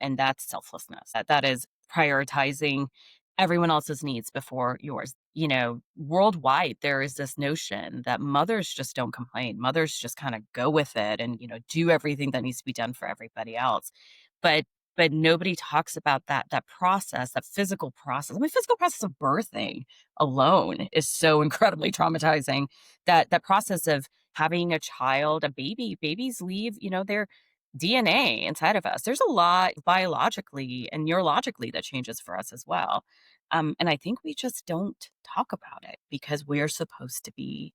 and that's selflessness. That is prioritizing everyone else's needs before yours. Worldwide, there is this notion that mothers just don't complain. Mothers just kind of go with it and, do everything that needs to be done for everybody else. But but nobody talks about that process, that physical process. I mean, physical process of birthing alone is so incredibly traumatizing. That process of having a child, a baby, babies leave, their DNA inside of us. There's a lot biologically and neurologically that changes for us as well. And I think we just don't talk about it because we're supposed to be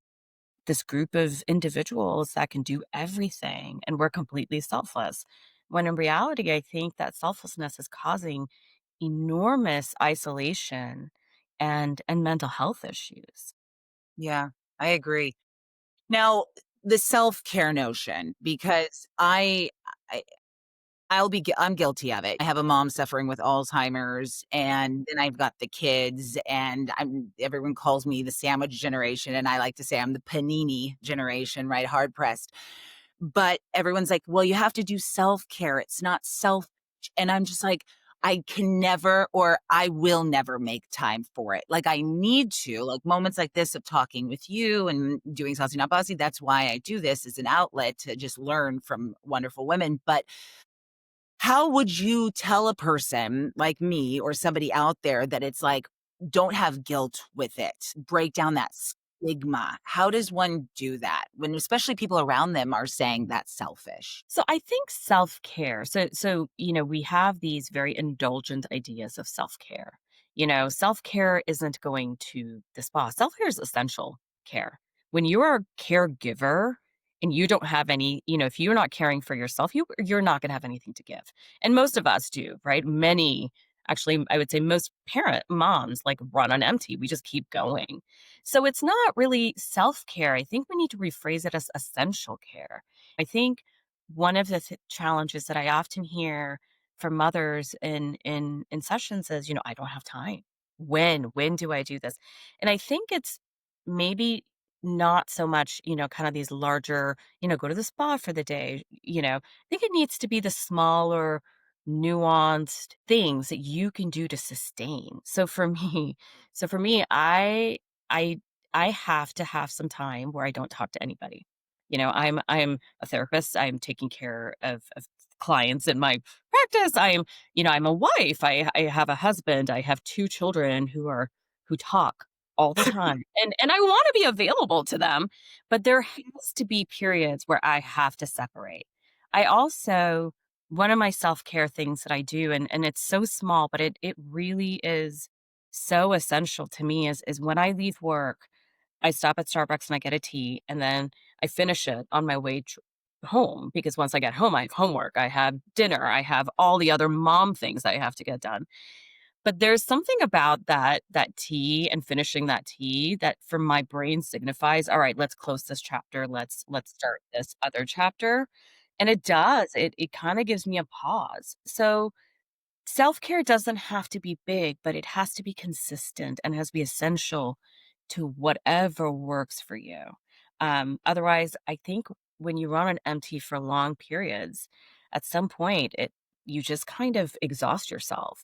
this group of individuals that can do everything and we're completely selfless. When in reality, I think that selflessness is causing enormous isolation and mental health issues. Yeah, I agree. Now, the self-care notion, because I I'm guilty of it. I have a mom suffering with Alzheimer's, and then I've got the kids, and everyone calls me the sandwich generation, and I like to say I'm the panini generation, right? Hard pressed. But everyone's like, "Well, you have to do self-care. It's not self," and I'm just like, I can never or I will never make time for it. Like I need to, like moments like this of talking with you and doing Saucy Not Bossy. That's why I do this as an outlet to just learn from wonderful women. But how would you tell a person like me or somebody out there that it's like, don't have guilt with it, break down that stigma? How does one do that when especially people around them are saying that's selfish? So I think self-care. So we have these very indulgent ideas of self-care. Self-care isn't going to the spa. Self-care is essential care. When you are a caregiver and you don't have any, if you're not caring for yourself, you're not going to have anything to give. And most of us do, right? Many actually I would say most parent moms like run on empty. We just keep going. So it's not really self-care. I think we need to rephrase it as essential care. I think one of the challenges that I often hear from mothers in sessions is, I don't have time. When do I do this? And I think it's maybe not so much, kind of these larger, go to the spa for the day. I think it needs to be the smaller, nuanced things that you can do to sustain. So for me, I I have to have some time where I don't talk to anybody. I'm a therapist. I'm taking care of clients in my practice. I'm a wife. I have a husband. I have two children who talk all the time. And I want to be available to them, but there has to be periods where I have to separate. I also one of my self-care things that I do, and it's so small, but it really is so essential to me is when I leave work, I stop at Starbucks and I get a tea, and then I finish it on my way home because once I get home, I have homework, I have dinner, I have all the other mom things I have to get done. But there's something about that tea and finishing that tea that for my brain signifies, all right, let's close this chapter. Let's start this other chapter. And it does. It kind of gives me a pause. So self-care doesn't have to be big, but it has to be consistent and has to be essential to whatever works for you. Otherwise, I think when you run on empty for long periods, at some point, you just kind of exhaust yourself.